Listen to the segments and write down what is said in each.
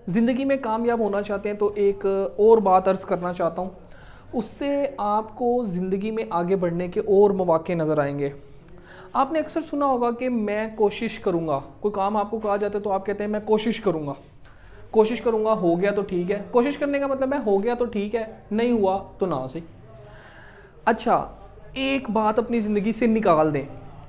ज़िंदगी में कामयाब होना चाहते हैं तो एक और बात अर्ज़ करना चाहता हूँ। उससे आपको ज़िंदगी में आगे बढ़ने के और मौके नज़र आएंगे। आपने अक्सर सुना होगा कि मैं कोशिश करूँगा। कोई काम आपको कहा जाता है तो आप कहते हैं मैं कोशिश करूँगा। कोशिश करूँगा, हो गया तो ठीक है। कोशिश करने का मतलब है हो गया तो ठीक है, नहीं हुआ तो ना सही। अच्छा, एक बात अपनी ज़िंदगी से निकाल दें।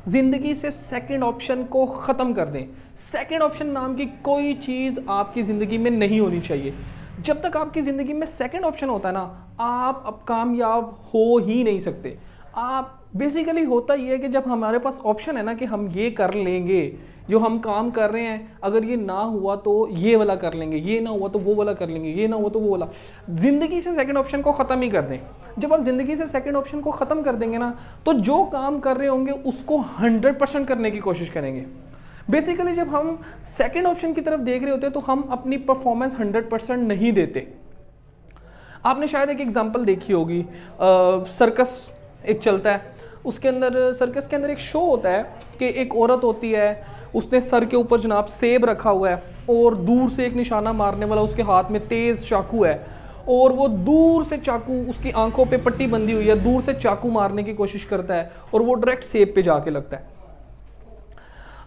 ज़िंदगी से सेकंड ऑप्शन को ख़त्म कर दें। सेकंड ऑप्शन नाम की कोई चीज़ आपकी ज़िंदगी में नहीं होनी चाहिए। जब तक आपकी ज़िंदगी में सेकंड ऑप्शन होता है ना, आप अब कामयाब हो ही नहीं सकते। आप बेसिकली होता ये है कि जब हमारे पास ऑप्शन है ना कि हम ये कर लेंगे, जो हम काम कर रहे हैं, अगर ये ना हुआ तो ये वाला कर लेंगे, ये ना हुआ तो वो वाला कर लेंगे, ये ना हुआ तो वो वाला। ज़िंदगी से सेकंड ऑप्शन को ख़त्म ही कर दें। जब आप ज़िंदगी से सेकंड ऑप्शन को ख़त्म कर देंगे ना, तो जो काम कर रहे होंगे उसको 100% करने की कोशिश करेंगे। बेसिकली जब हम सेकंड ऑप्शन की तरफ देख रहे होते हैं तो हम अपनी परफॉर्मेंस 100% नहीं देते। आपने शायद एक एग्जांपल देखी होगी, सर्कस एक चलता है, उसके अंदर सर्कस के अंदर एक शो होता है कि एक औरत होती है, उसने सर के ऊपर जनाब सेब रखा हुआ है और दूर से एक निशाना मारने वाला उसके हाथ में तेज़ चाकू है और वो दूर से चाकू, उसकी आंखों पे पट्टी बंधी हुई है, दूर से चाकू मारने की कोशिश करता है और वो डायरेक्ट सेब पे जाके लगता है।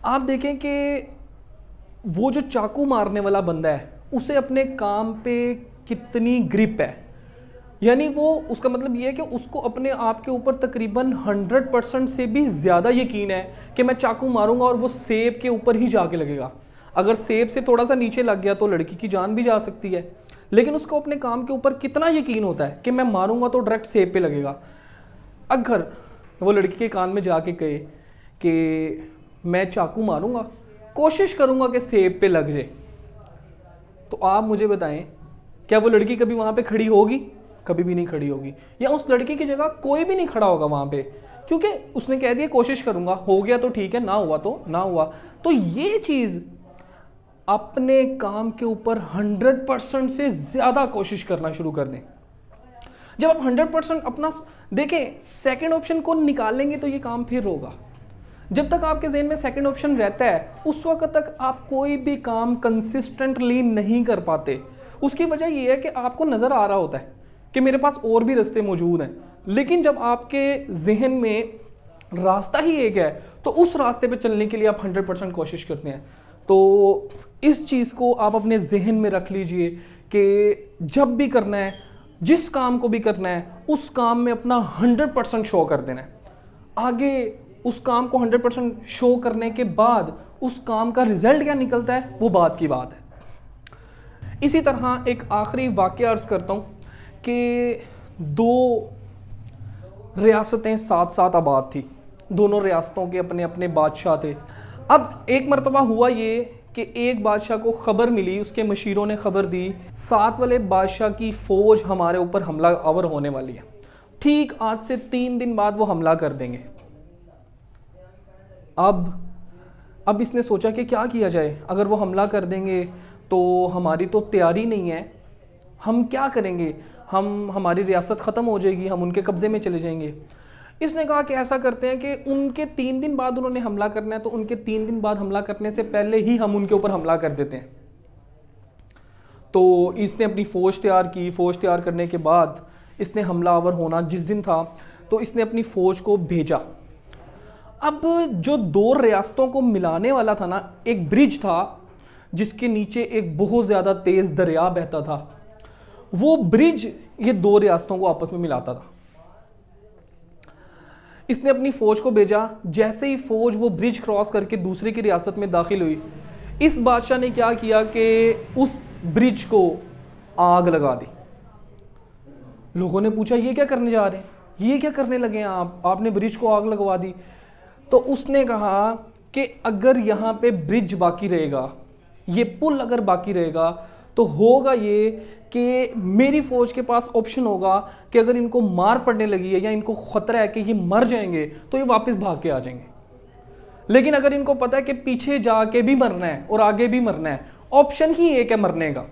आप देखें कि वो जो चाकू मारने वाला बंदा है उसे अपने काम पे कितनी ग्रिप है, यानी वो, उसका मतलब ये है कि उसको अपने आप के ऊपर तकरीबन 100% से भी ज़्यादा यकीन है कि मैं चाकू मारूंगा और वो सेब के ऊपर ही जाके लगेगा। अगर सेब से थोड़ा सा नीचे लग गया तो लड़की की जान भी जा सकती है, लेकिन उसको अपने काम के ऊपर कितना यकीन होता है कि मैं मारूंगा तो डायरेक्ट सेब पे लगेगा। अगर वो लड़की के कान में जाके कहे कि मैं चाकू मारूंगा, कोशिश करूंगा कि सेब पे लग जाए, तो आप मुझे बताएं क्या वो लड़की कभी वहां पे खड़ी होगी? कभी भी नहीं खड़ी होगी। या उस लड़की की जगह कोई भी नहीं खड़ा होगा वहां पे, क्योंकि उसने कह दिया कोशिश करूंगा, हो गया तो ठीक है, ना हुआ तो ना हुआ। तो ये चीज, अपने काम के ऊपर 100% से ज्यादा कोशिश करना शुरू कर दें। जब आप 100% अपना देखें, सेकंड ऑप्शन को निकाल लेंगे तो ये काम फिर होगा। जब तक आपके ज़हन में सेकंड ऑप्शन रहता है उस वक्त तक आप कोई भी काम कंसिस्टेंटली नहीं कर पाते। उसकी वजह यह है कि आपको नज़र आ रहा होता है कि मेरे पास और भी रास्ते मौजूद हैं, लेकिन जब आपके जहन में रास्ता ही एक है तो उस रास्ते पे चलने के लिए आप 100% कोशिश करते हैं। तो इस चीज़ को आप अपने जहन में रख लीजिए कि जब भी करना है, जिस काम को भी करना है, उस काम में अपना 100% शो कर देना है। आगे उस काम को 100% शो करने के बाद उस काम का रिजल्ट क्या निकलता है वो बात की बात है। इसी तरह एक आखिरी वाक़या अर्ज़ करता हूँ कि दो रियासतें साथ साथ आबाद थी। दोनों रियासतों के अपने अपने बादशाह थे। अब एक मरतबा हुआ ये कि एक बादशाह को ख़बर मिली, उसके मशीरों ने ख़बर दी, साथ वाले बादशाह की फ़ौज हमारे ऊपर हमला आवर होने वाली है। ठीक आज से 3 दिन बाद वो हमला कर देंगे। अब इसने सोचा कि क्या किया जाए, अगर वो हमला कर देंगे तो हमारी तो तैयारी नहीं है, हम क्या करेंगे, हमारी रियासत ख़त्म हो जाएगी, हम उनके कब्ज़े में चले जाएंगे। इसने कहा कि ऐसा करते हैं कि उनके 3 दिन बाद उन्होंने हमला करना है, तो उनके 3 दिन बाद हमला करने से पहले ही हम उनके ऊपर हमला कर देते हैं। तो इसने अपनी फ़ौज तैयार की। फ़ौज तैयार करने के बाद इसने हमलावर होना जिस दिन था तो इसने अपनी फ़ौज को भेजा। अब जो 2 रियासतों को मिलाने वाला था ना, एक ब्रिज था जिसके नीचे एक बहुत ज़्यादा तेज़ दरिया बहता था। वो ब्रिज ये 2 रियासतों को आपस में मिलाता था। इसने अपनी फ़ौज को भेजा। जैसे ही फ़ौज वो ब्रिज क्रॉस करके दूसरे की रियासत में दाखिल हुई, इस बादशाह ने क्या किया कि उस ब्रिज को आग लगा दी। लोगों ने पूछा ये क्या करने जा रहे हैं, ये क्या करने लगे हैं आपने ब्रिज को आग लगवा दी। तो उसने कहा कि अगर यहाँ पे ब्रिज बाकी रहेगा, ये पुल अगर बाकी रहेगा, तो होगा ये कि मेरी फ़ौज के पास ऑप्शन होगा कि अगर इनको मार पड़ने लगी है या इनको ख़तरा है कि ये मर जाएंगे तो ये वापस भाग के आ जाएंगे। लेकिन अगर इनको पता है कि पीछे जाके भी मरना है और आगे भी मरना है, ऑप्शन ही एक है मरने का,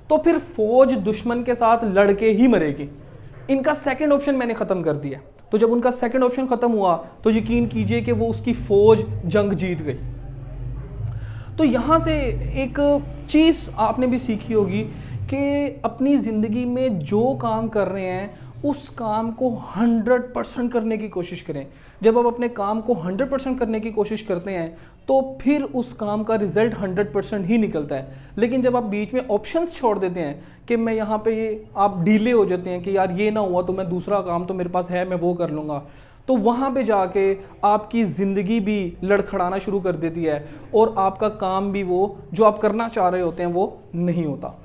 तो फिर फ़ौज दुश्मन के साथ लड़के ही मरेगी। इनका सेकंड ऑप्शन मैंने ख़त्म कर दिया। तो जब उनका सेकंड ऑप्शन ख़त्म हुआ तो यकीन कीजिए कि वो उसकी फ़ौज जंग जीत गई। तो यहाँ से एक चीज़ आपने भी सीखी होगी कि अपनी ज़िंदगी में जो काम कर रहे हैं उस काम को 100% करने की कोशिश करें। जब आप अपने काम को 100% करने की कोशिश करते हैं तो फिर उस काम का रिजल्ट 100% ही निकलता है। लेकिन जब आप बीच में ऑप्शंस छोड़ देते हैं कि मैं यहाँ पे ये, आप डीले हो जाते हैं कि यार ये ना हुआ तो मैं दूसरा काम तो मेरे पास है, मैं वो कर लूँगा, तो वहाँ पे जाके आपकी ज़िंदगी भी लड़खड़ाना शुरू कर देती है और आपका काम भी वो जो आप करना चाह रहे होते हैं वो नहीं होता।